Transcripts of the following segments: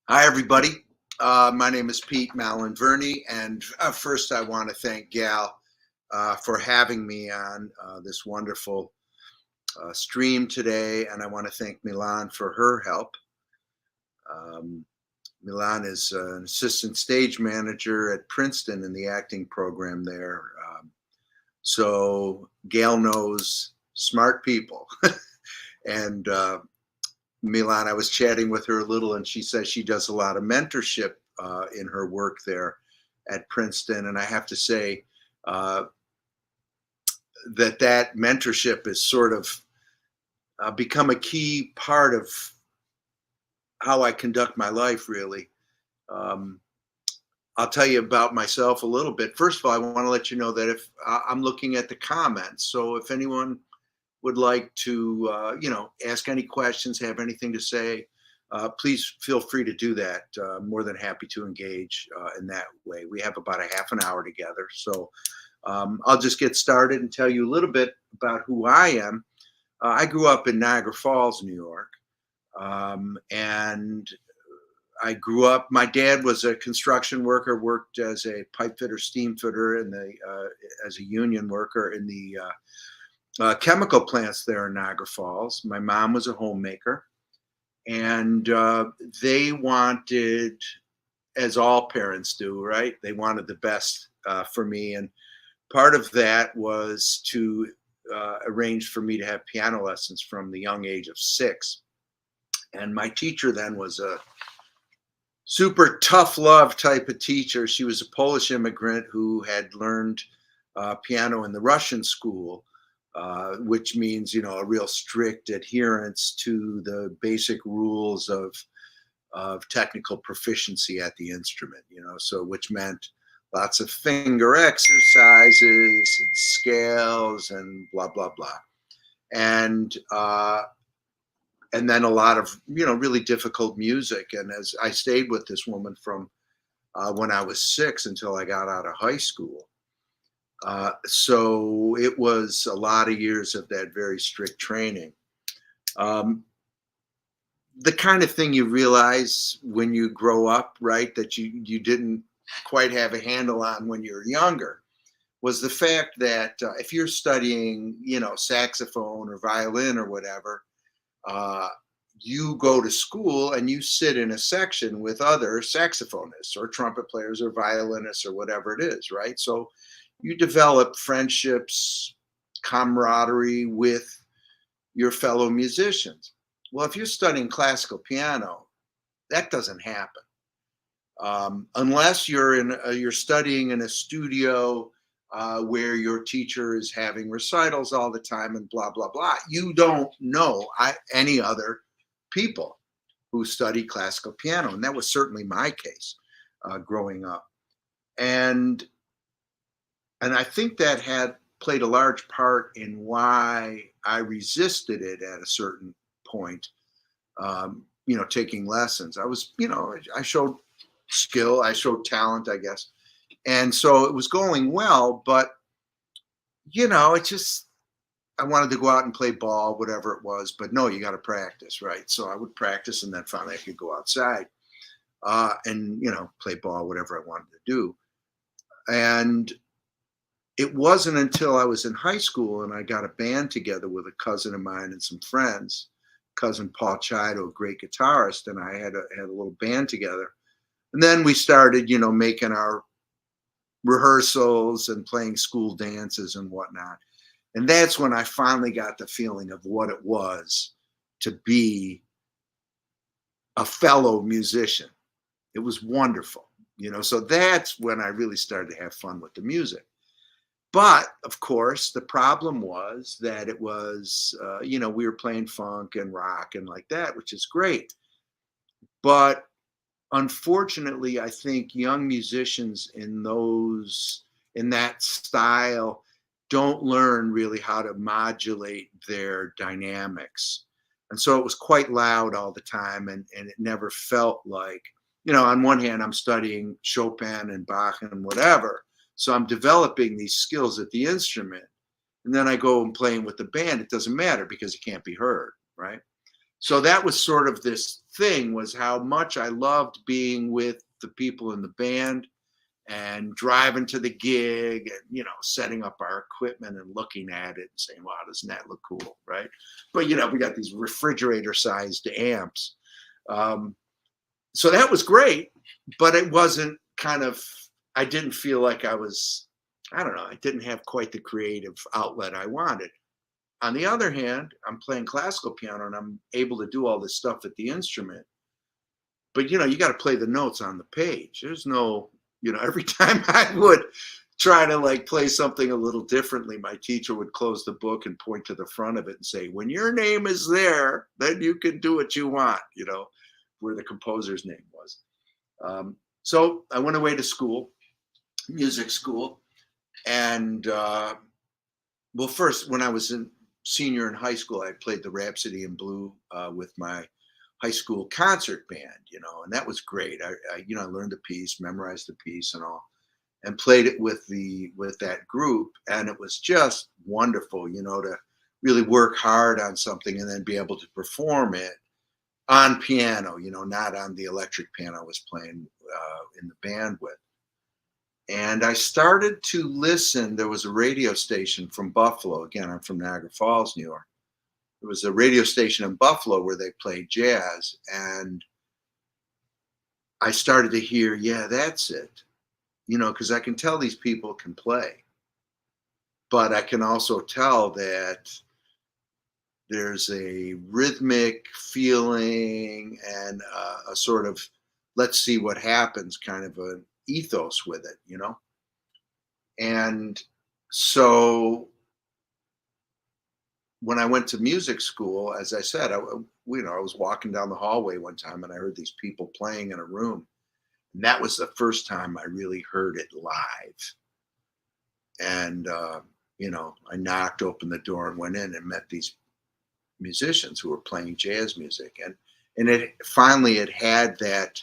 Hi, everybody. My name is Pete Malinverni, and first I want to thank Gal for having me on this wonderful stream today, and I want to thank Milan for her help. Um, Milan is an assistant stage manager at Princeton in the acting program there. So Gail knows smart people, and Milan, I was chatting with her a little, and she says she does a lot of mentorship in her work there at Princeton. And I have to say uh, that mentorship has sort of become a key part of how I conduct my life, really. Um, I'll tell you about myself a little bit. First of all, I want to let you know that if I'm looking at the comments, so if anyone would like to, ask any questions, have anything to say, please feel free to do that. More than happy to engage in that way. We have about a half an hour together. So I'll just get started and tell you a little bit about who I am. I grew up in Niagara Falls, New York. And I grew up, my dad was a construction worker, worked as a pipe fitter, steam fitter, as a union worker in the chemical plants there in Niagara Falls. My mom was a homemaker, and they wanted, as all parents do, right? They wanted the best for me, and part of that was to arrange for me to have piano lessons from the young age of 6. And my teacher then was a super tough love type of teacher. She was a Polish immigrant who had learned piano in the Russian school, which means, a real strict adherence to the basic rules of technical proficiency at the instrument, so which meant lots of finger exercises and scales and blah, blah, blah. And then a lot of, really difficult music. And as I stayed with this woman from when I was 6 until I got out of high school. So it was a lot of years of that very strict training. The kind of thing you realize when you grow up, right, that you didn't quite have a handle on when you're younger, was the fact that if you're studying, saxophone or violin or whatever, you go to school and you sit in a section with other saxophonists or trumpet players or violinists or whatever it is, right? So you develop friendships, camaraderie with your fellow musicians. Well, if you're studying classical piano, that doesn't happen unless you're studying in a studio where your teacher is having recitals all the time and blah, blah, blah. You don't know any other people who study classical piano. And that was certainly my case growing up. And I think that had played a large part in why I resisted it at a certain point, taking lessons. I was, I showed skill, I showed talent, I guess. And so it was going well, but, it just, I wanted to go out and play ball, whatever it was, but no, you got to practice, right? So I would practice, and then finally I could go outside and, play ball, whatever I wanted to do. And it wasn't until I was in high school and I got a band together with a cousin of mine and some friends, cousin Paul Chido, a great guitarist, and I had a little band together. And then we started, making our rehearsals and playing school dances and whatnot. And that's when I finally got the feeling of what it was to be a fellow musician. It was wonderful, so that's when I really started to have fun with the music. But of course, the problem was that it was, we were playing funk and rock and like that, which is great. But unfortunately, I think young musicians in that style don't learn really how to modulate their dynamics. And so it was quite loud all the time, and it never felt like, on one hand, I'm studying Chopin and Bach and whatever. So I'm developing these skills at the instrument. And then I go and playing with the band. It doesn't matter because it can't be heard, right? So that was sort of this thing was how much I loved being with the people in the band and driving to the gig and setting up our equipment and looking at it and saying, wow, doesn't that look cool, right? But we got these refrigerator sized amps. um, so that was great, but it wasn't kind of, I didn't feel like I don't know, I didn't have quite the creative outlet I wanted. On the other hand, I'm playing classical piano and I'm able to do all this stuff at the instrument, but you got to play the notes on the page. There's no, every time I would try to like play something a little differently, my teacher would close the book and point to the front of it and say, when your name is there, then you can do what you want, where the composer's name was. So I went away to school, music school. And well, first, when I was in senior in high school, I played the Rhapsody in Blue with my high school concert band, and that was great. I learned the piece, memorized the piece, and all, and played it with that group, and it was just wonderful, to really work hard on something and then be able to perform it on piano, not on the electric piano I was playing in the band with. And I started to listen. There was a radio station from Buffalo. Again, I'm from Niagara Falls, New York. There was a radio station in Buffalo where they played jazz. And I started to hear, yeah, that's it. Because I can tell these people can play. But I can also tell that there's a rhythmic feeling and a sort of, let's see what happens kind of an ethos with it. And so when I went to music school, as I said, I was walking down the hallway one time and I heard these people playing in a room. And that was the first time I really heard it live. And, I knocked open the door and went in and met these musicians who were playing jazz music. And it had that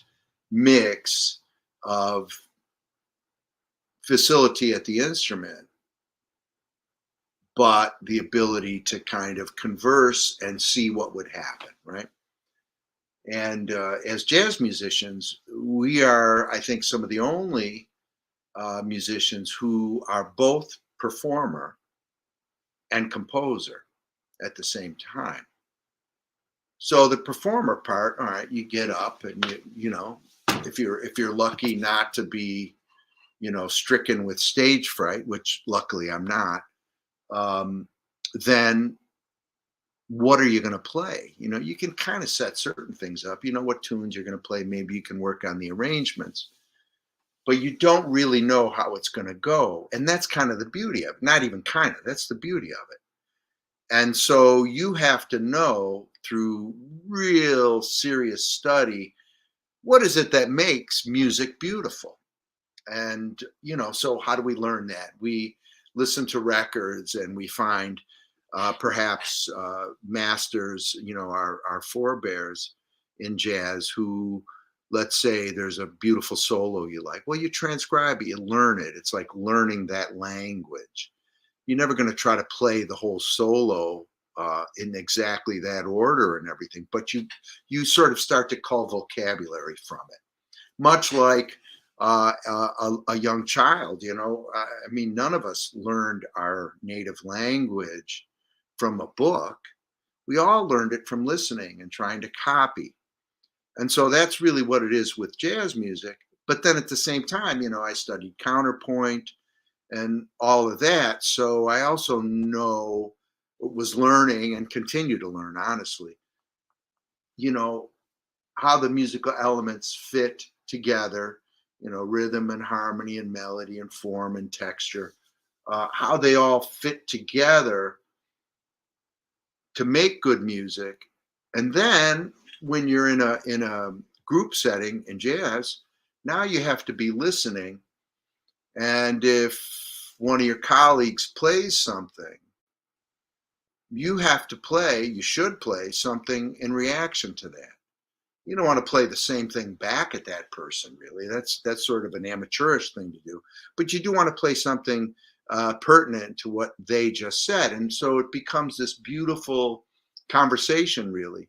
mix of facility at the instrument, but the ability to kind of converse and see what would happen, right? And as jazz musicians, we are, I think, some of the only musicians who are both performer and composer at the same time. So the performer part, all right, you get up and if you're lucky not to be stricken with stage fright, which luckily I'm not, then what are you going to play? You can kind of set certain things up, what tunes you're going to play. Maybe you can work on the arrangements, but you don't really know how it's going to go. And that's kind of the beauty of it. Not even kind of, that's the beauty of it. And so you have to know through real serious study, what is it that makes music beautiful? And, so how do we learn that? We listen to records and we find perhaps masters, our forebears in jazz who, let's say there's a beautiful solo you like. Well, you transcribe it, you learn it. It's like learning that language. You're never going to try to play the whole solo in exactly that order and everything, but you sort of start to cull vocabulary from it, much like a young child. I mean, none of us learned our native language from a book. We all learned it from listening and trying to copy. And so that's really what it is with jazz music. But then at the same time, I studied counterpoint and all of that. So I also was learning and continue to learn, honestly, how the musical elements fit together, rhythm and harmony and melody and form and texture, how they all fit together to make good music. And then when you're in a group setting in jazz, now you have to be listening. And if one of your colleagues plays something, you should play something in reaction to that. You don't want to play the same thing back at that person, really. That's sort of an amateurish thing to do. But you do want to play something pertinent to what they just said. And so it becomes this beautiful conversation, really.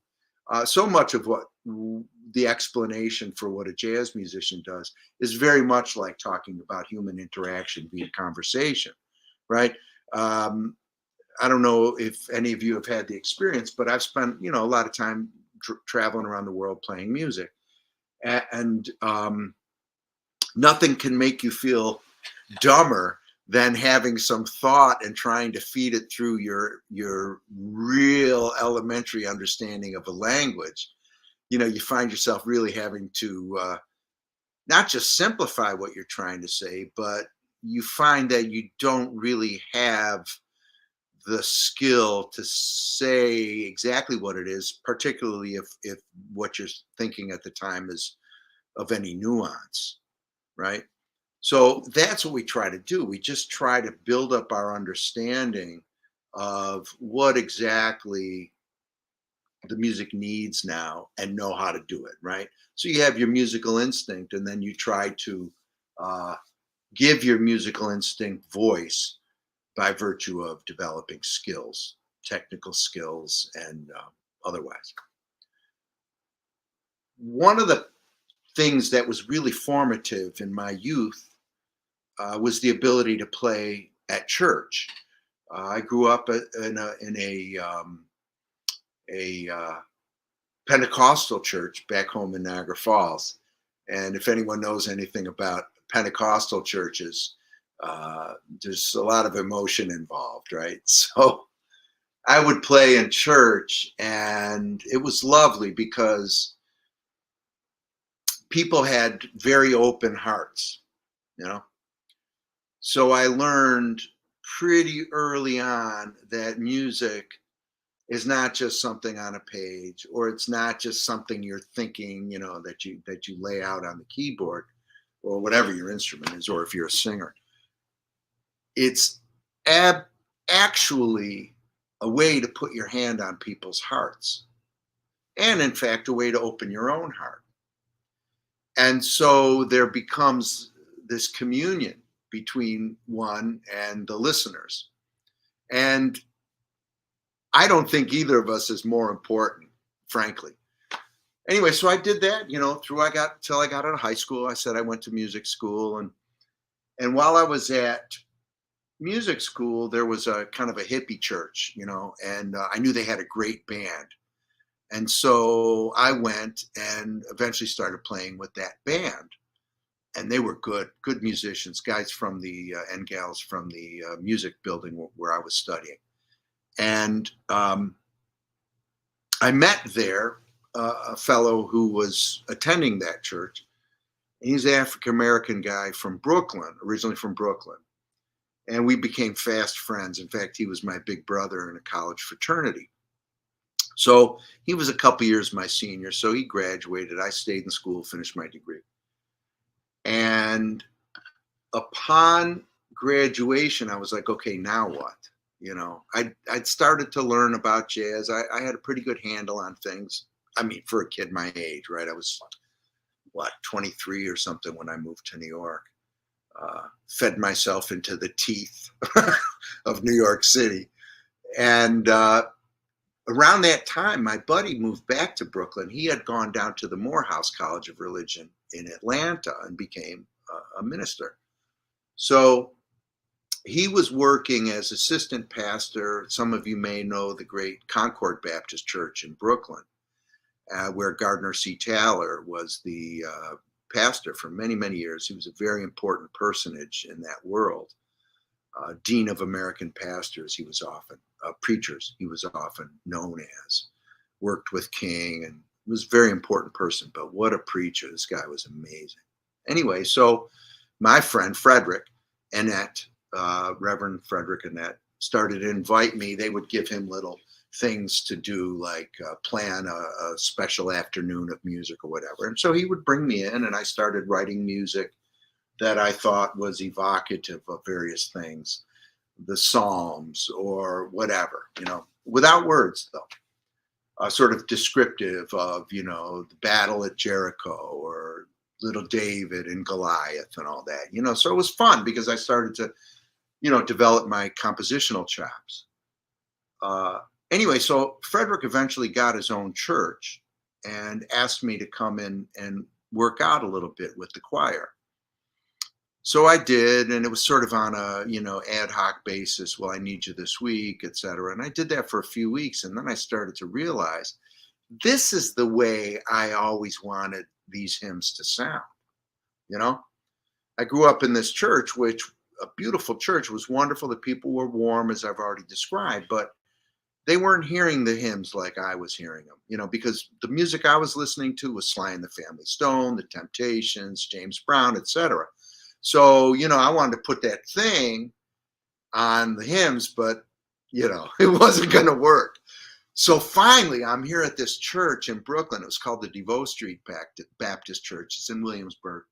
So much of what the explanation for what a jazz musician does is very much like talking about human interaction via conversation, right? Um, I don't know if any of you have had the experience, but I've spent, a lot of time traveling around the world playing music, and nothing can make you feel dumber than having some thought and trying to feed it through your real elementary understanding of a language. You find yourself really having to not just simplify what you're trying to say, but you find that you don't really have the skill to say exactly what it is, particularly if what you're thinking at the time is of any nuance, right? So that's what we try to do. We just try to build up our understanding of what exactly the music needs now and know how to do it, right? So you have your musical instinct, and then you try to uh, give your musical instinct voice by virtue of developing skills, technical skills, and otherwise. One of the things that was really formative in my youth was the ability to play at church. I grew up in a Pentecostal church back home in Niagara Falls, and if anyone knows anything about Pentecostal churches, there's a lot of emotion involved, right? So I would play in church, and it was lovely because people had very open hearts, you know. So I learned pretty early on that music is not just something on a page, or it's not just something you're thinking, that you lay out on the keyboard or whatever your instrument is, or if you're a singer. It's actually a way to put your hand on people's hearts, and in fact, a way to open your own heart. And so there becomes this communion between one and the listeners. And I don't think either of us is more important, frankly. Anyway, so I did that, through I got till I got out of high school. I said I went to music school, and while I was at music school, there was a kind of a hippie church, and I knew they had a great band. And so I went and eventually started playing with that band. And they were good musicians, guys from the and gals from the music building where I was studying. And I met there a fellow who was attending that church. He's an African American guy from Brooklyn, originally from Brooklyn. And we became fast friends. In fact, he was my big brother in a college fraternity. So he was a couple years my senior. So he graduated. I stayed in school, finished my degree. And upon graduation, I was like, okay, now what? I'd started to learn about jazz. I had a pretty good handle on things. I mean, for a kid my age, right? I was, 23 or something when I moved to New York. Fed myself into the teeth of New York City. And around that time, my buddy moved back to Brooklyn. He had gone down to the Morehouse College of Religion in Atlanta and became a minister. So he was working as assistant pastor. Some of you may know the great Concord Baptist Church in Brooklyn, where Gardner C. Taylor was the pastor for many, many years. He was a very important personage in that world. Dean of American Pastors, he was often, preachers, he was often known as. Worked with King and was a very important person, but what a preacher. This guy was amazing. Anyway, so my friend Frederick Annette, Reverend Frederick Annette, started to invite me. They would give him little things to do, like plan a special afternoon of music or whatever. And so he would bring me in, and I started writing music that I thought was evocative of various things, the Psalms or whatever, without words though, sort of descriptive of, the battle at Jericho or little David and Goliath and all that, so it was fun because I started to, develop my compositional chops. Anyway, so Frederick eventually got his own church, and asked me to come in and work out a little bit with the choir. So I did, and it was sort of on a, ad hoc basis. Well, I need you this week, et cetera. And I did that for a few weeks. And then I started to realize this is the way I always wanted these hymns to sound. You know, I grew up in this church, which a beautiful church, was wonderful. The people were warm, as I've already described, but they weren't hearing the hymns like I was hearing them, because the music I was listening to was Sly and the Family Stone, The Temptations, James Brown, etc. So, I wanted to put that thing on the hymns, but, it wasn't going to work. So finally, I'm here at this church in Brooklyn. It was called the DeVoe Street Baptist Church. It's in Williamsburg.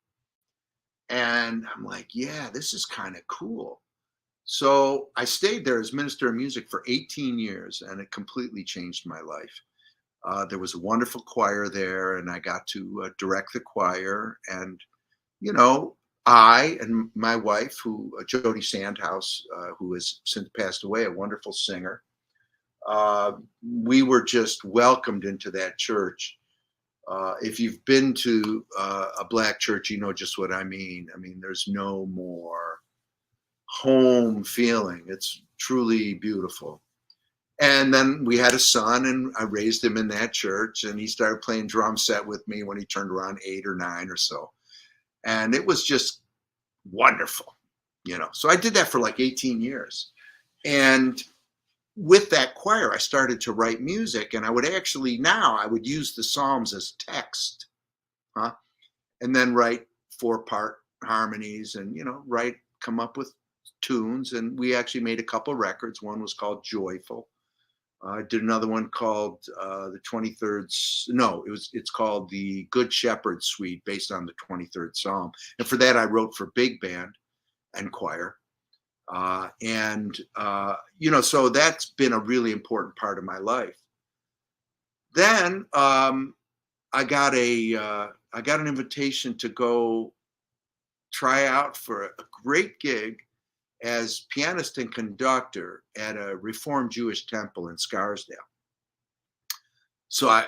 And I'm like, yeah, this is kind of cool. So I stayed there as minister of music for 18 years, and it completely changed my life. There was a wonderful choir there, and I got to direct the choir. And, I and my wife, Jody Sandhouse, who has since passed away, a wonderful singer, we were just welcomed into that church. If you've been to a Black church, you know just what I mean. I mean, there's no more home feeling. It's truly beautiful. And then we had a son, and I raised him in that church, and he started playing drum set with me when he turned around 8 or 9 or so. And it was just wonderful, So I did that for like 18 years. And with that choir, I started to write music, and I would use the Psalms as text, and then write 4-part harmonies and, come up with tunes. And we actually made a couple records. One was called Joyful. I did another one called the 23rd. No, it's called the Good Shepherd Suite, based on the 23rd Psalm. And for that, I wrote for big band and choir. So that's been a really important part of my life. Then I got an invitation to go try out for a great gig as pianist and conductor at a Reformed Jewish temple in Scarsdale. So I'm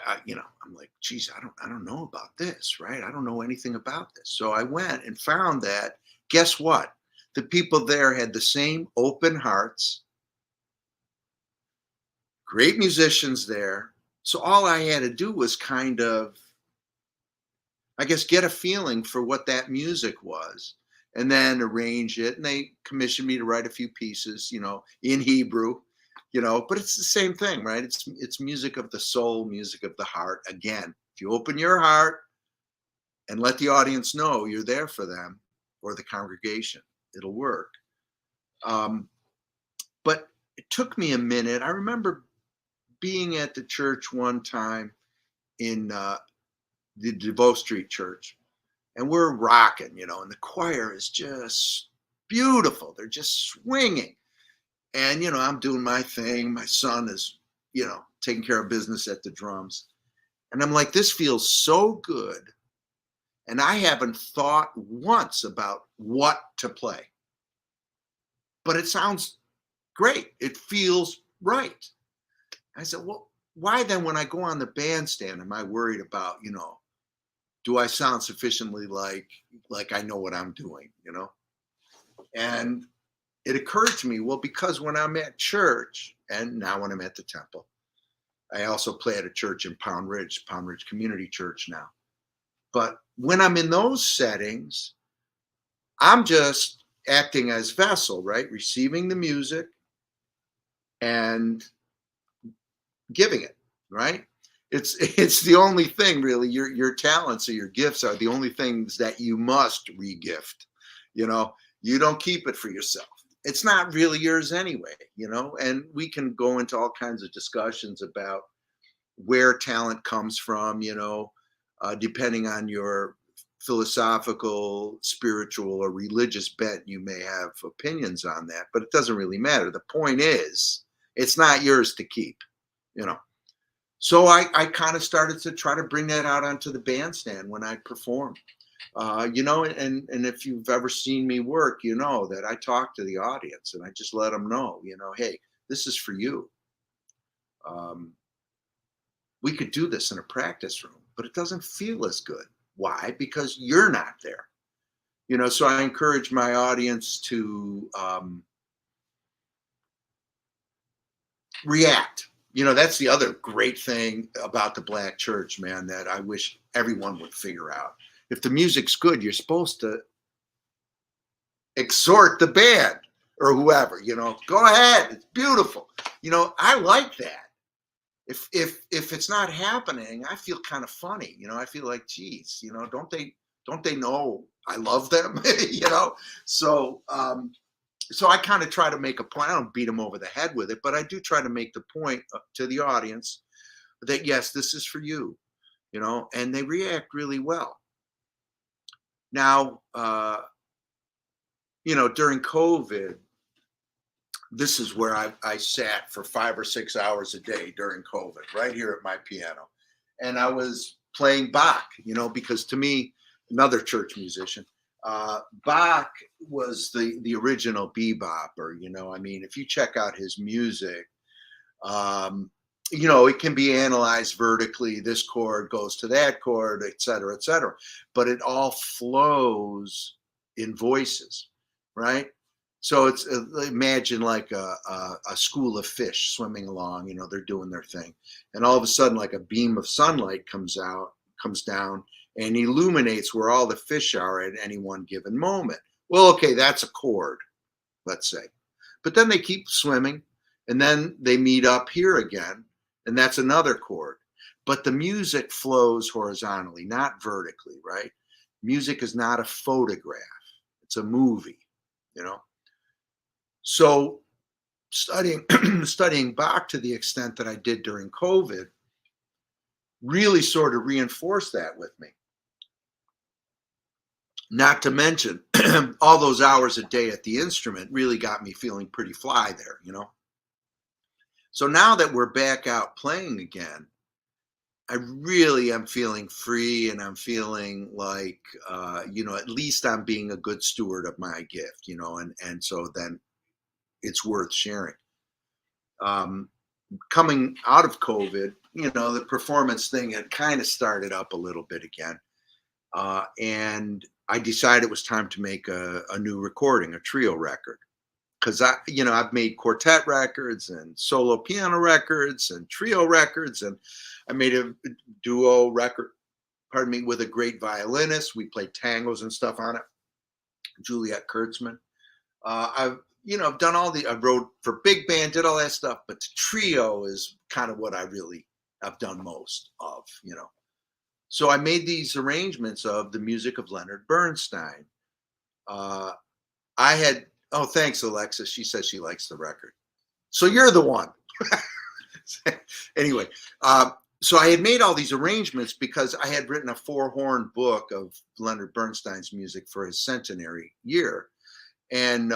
like, geez, I don't know about this, right? I don't know anything about this. So I went and found that, guess what? The people there had the same open hearts, great musicians there. So all I had to do was kind of, I guess, get a feeling for what that music was, and then arrange it. And they commissioned me to write a few pieces, in Hebrew, but it's the same thing, right? It's music of the soul, music of the heart. Again, if you open your heart and let the audience know you're there for them, or the congregation, it'll work. But it took me a minute. I remember being at the church one time in the DeVoe Street Church, and we're rocking, and the choir is just beautiful. They're just swinging. And, I'm doing my thing. My son is, taking care of business at the drums. And I'm like, this feels so good. And I haven't thought once about what to play. But it sounds great. It feels right. I said, well, why then, when I go on the bandstand, am I worried about, do I sound sufficiently like I know what I'm doing, And it occurred to me, well, because when I'm at church, and now when I'm at the temple, I also play at a church in Pound Ridge Community Church now. But when I'm in those settings, I'm just acting as vessel, right? Receiving the music and giving it, right? It's the only thing, really. Your talents or your gifts are the only things that you must re-gift. You don't keep it for yourself. It's not really yours anyway, and we can go into all kinds of discussions about where talent comes from, depending on your philosophical, spiritual, or religious bent. You may have opinions on that, but it doesn't really matter. The point is, it's not yours to keep, So I kind of started to try to bring that out onto the bandstand when I perform. And if you've ever seen me work, you know that I talk to the audience and I just let them know, hey, this is for you. we could do this in a practice room, but it doesn't feel as good. Why? Because you're not there. So I encourage my audience to react. That's the other great thing about the Black church, man, that I wish everyone would figure out. If the music's good, you're supposed to exhort the band or whoever, go ahead. It's beautiful. I like that. If it's not happening, I feel kind of funny. I feel like, geez, don't they know I love them? So so I kind of try to make a plan. I don't beat them over the head with it, but I do try to make the point to the audience that yes, this is for you, and they react really well. Now, during COVID, this is where I sat for 5 or 6 hours a day during COVID, right here at my piano. And I was playing Bach, because to me, another church musician, Bach was the original bebopper. If you check out his music, it can be analyzed vertically. This chord goes to that chord, et cetera, but it all flows in voices, right? So it's imagine like a school of fish swimming along. They're doing their thing, and all of a sudden, like a beam of sunlight comes down, and illuminates where all the fish are at any one given moment. Well, okay, that's a chord, let's say, but then they keep swimming, and then they meet up here again, and that's another chord. But the music flows horizontally, not vertically, right? Music is not a photograph; it's a movie, So studying studying Bach to the extent that I did during COVID really sort of reinforced that with me. Not to mention all those hours a day at the instrument really got me feeling pretty fly there, So now that we're back out playing again, I really am feeling free, and I'm feeling like, at least I'm being a good steward of my gift, and so then it's worth sharing. Coming out of COVID, the performance thing had kind of started up a little bit again. And I decided it was time to make a new recording, a trio record. Because I've made quartet records and solo piano records and trio records, and I made a duo record, with a great violinist. We played tangos and stuff on it, Juliet Kurtzman. I've done I wrote for big band, did all that stuff, but the trio is kind of what I really have done most of, So I made these arrangements of the music of Leonard Bernstein. Oh, thanks, Alexa. She says she likes the record. So you're the one. Anyway, so I had made all these arrangements because I had written a 4-horn book of Leonard Bernstein's music for his centenary year. And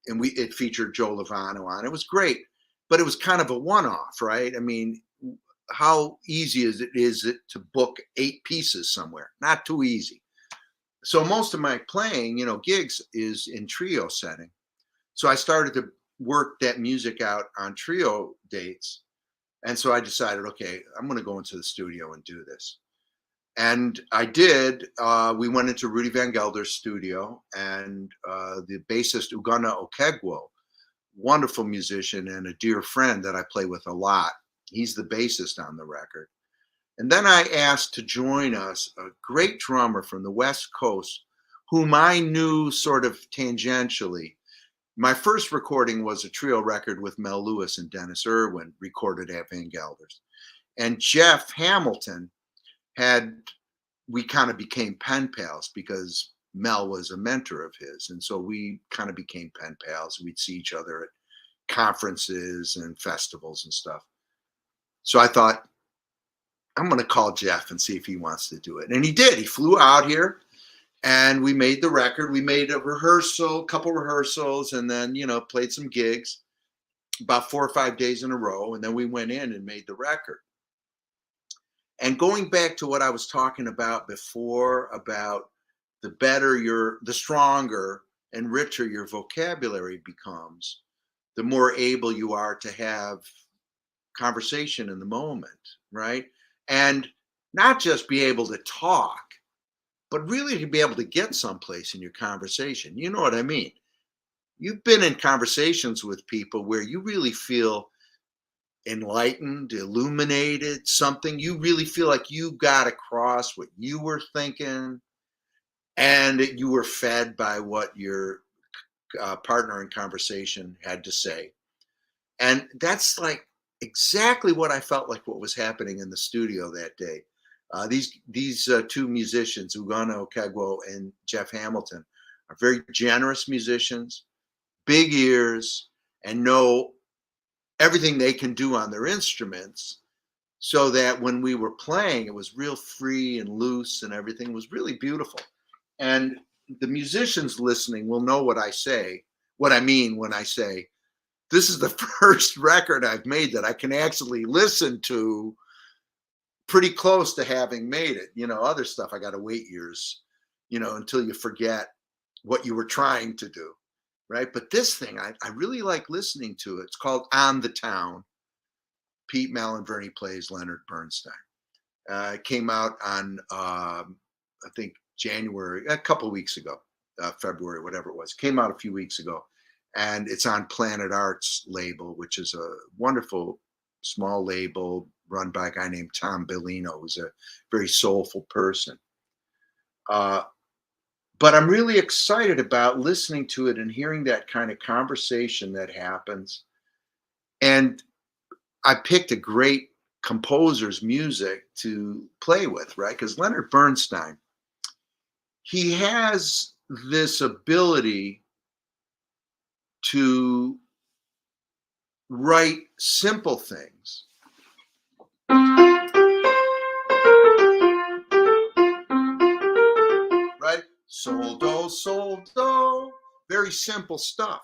it featured Joe Lovano on. It was great, but it was kind of a one-off, right? How easy is it to book 8 pieces somewhere? Not too easy. So most of my playing, gigs is in trio setting. So I started to work that music out on trio dates. And so I decided, okay, I'm going to go into the studio and do this. And I did. We went into Rudy Van Gelder's studio, and the bassist Ugonna Okegwo, wonderful musician and a dear friend that I play with a lot. He's the bassist on the record. And then I asked to join us a great drummer from the West Coast, whom I knew sort of tangentially. My first recording was a trio record with Mel Lewis and Dennis Irwin, recorded at Van Gelder's. And Jeff Hamilton we kind of became pen pals because Mel was a mentor of his. And so we kind of became pen pals. We'd see each other at conferences and festivals and stuff. So I thought, I'm going to call Jeff and see if he wants to do it. And he did. He flew out here and we made the record. We made a couple rehearsals, and then, played some gigs about 4 or 5 days in a row. And then we went in and made the record. And going back to what I was talking about before, about the stronger and richer your vocabulary becomes, the more able you are to have conversation in the moment, right? and not just be able to talk, but really to be able to get someplace in your conversation. You know what I mean? You've been in conversations with people where you really feel enlightened, illuminated, something. You really feel like you got across what you were thinking, and you were fed by what your partner in conversation had to say. And that's like exactly what I felt like what was happening in the studio that day. These two musicians, Ugana Okegwo and Jeff Hamilton, are very generous musicians, big ears, and know everything they can do on their instruments. So that when we were playing, it was real free and loose, and everything was really beautiful. And the musicians listening will know what I say, what I mean when I say, this is the first record I've made that I can actually listen to pretty close to having made it. Other stuff I got to wait years, until you forget what you were trying to do. Right. But this thing, I really like listening to it. It's called On the Town. Pete Malinverni plays Leonard Bernstein. It came out on, I think, January, a couple of weeks ago, February, whatever it was. It came out a few weeks ago. And it's on Planet Arts label, which is a wonderful small label run by a guy named Tom Bellino, who's a very soulful person. But I'm really excited about listening to it and hearing that kind of conversation that happens. And I picked a great composer's music to play with, right? Because Leonard Bernstein, he has this ability to write simple things. Right? Sol, do. Very simple stuff.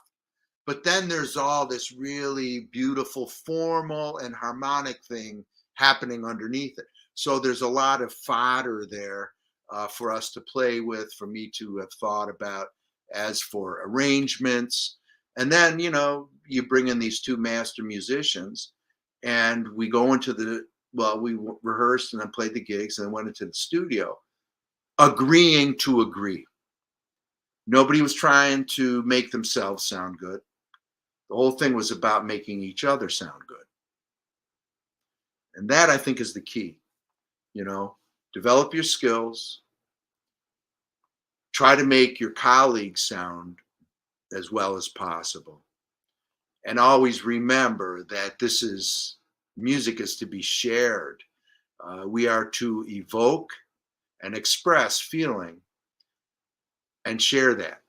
But then there's all this really beautiful formal and harmonic thing happening underneath it. So there's a lot of fodder there for us to play with, for me to have thought about as for arrangements. And then, you bring in these two master musicians, and we go into we rehearsed and then played the gigs and then went into the studio, agreeing to agree. Nobody was trying to make themselves sound good. The whole thing was about making each other sound good. And that, I think, is the key. Develop your skills, try to make your colleagues sound as well as possible. And always remember that music is to be shared. We are to evoke and express feeling and share that.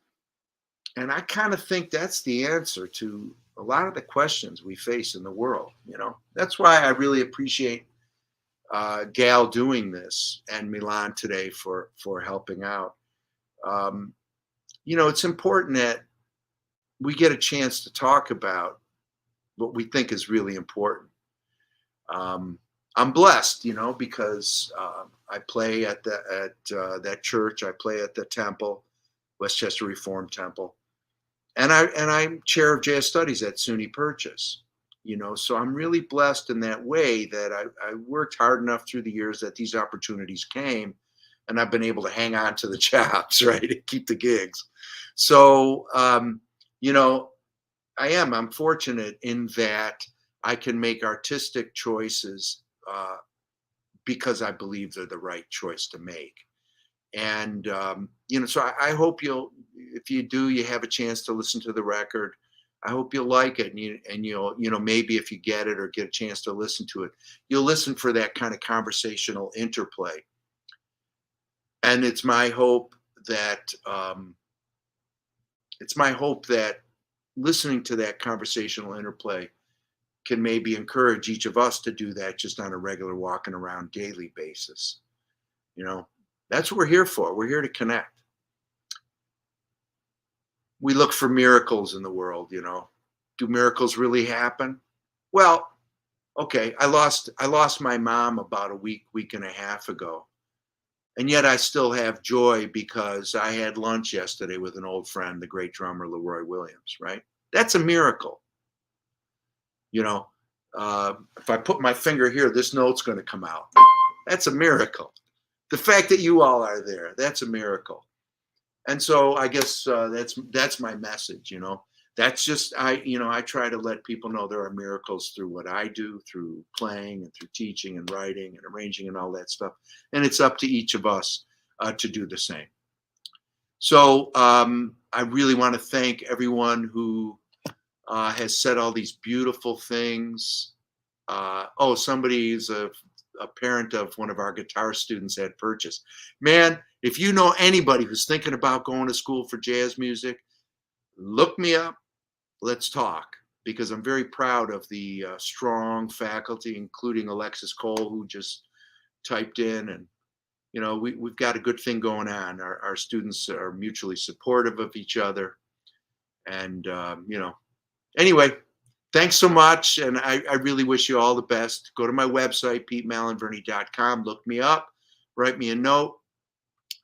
And I kind of think that's the answer to a lot of the questions we face in the world. That's why I really appreciate Gal doing this and Milan today for helping out. It's important that we get a chance to talk about what we think is really important. I'm blessed, because I play at that church. I play at the temple, Westchester Reformed Temple, and I'm chair of JS Studies at SUNY Purchase. So I'm really blessed in that way that I worked hard enough through the years that these opportunities came, and I've been able to hang on to the jobs, right, and keep the gigs. So, I'm fortunate in that I can make artistic choices because I believe they're the right choice to make. And, so I hope if you do, you have a chance to listen to the record. I hope you'll like it, and you'll maybe if you get it or get a chance to listen to it, you'll listen for that kind of conversational interplay. And it's my hope that listening to that conversational interplay can maybe encourage each of us to do that just on a regular walking around daily basis. That's what we're here for. We're here to connect. We look for miracles in the world, Do miracles really happen? Well, okay, I lost my mom about a week and a half ago. And yet I still have joy because I had lunch yesterday with an old friend, the great drummer Leroy Williams, right? That's a miracle. If I put my finger here, this note's going to come out. That's a miracle. The fact that you all are there, that's a miracle. And so I guess that's my message. That's just I try to let people know there are miracles through what I do, through playing and through teaching and writing and arranging and all that stuff. And it's up to each of us to do the same. So I really want to thank everyone who has said all these beautiful things. Somebody is a parent of one of our guitar students had purchased. Man, if you know anybody who's thinking about going to school for jazz music, look me up. Let's talk, because I'm very proud of the strong faculty, including Alexis Cole, who just typed in. And we've got a good thing going on. Our students are mutually supportive of each other. And anyway, thanks so much. And I really wish you all the best. Go to my website, PeteMalinverni.com. Look me up, write me a note,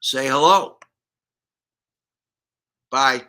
say hello. Bye.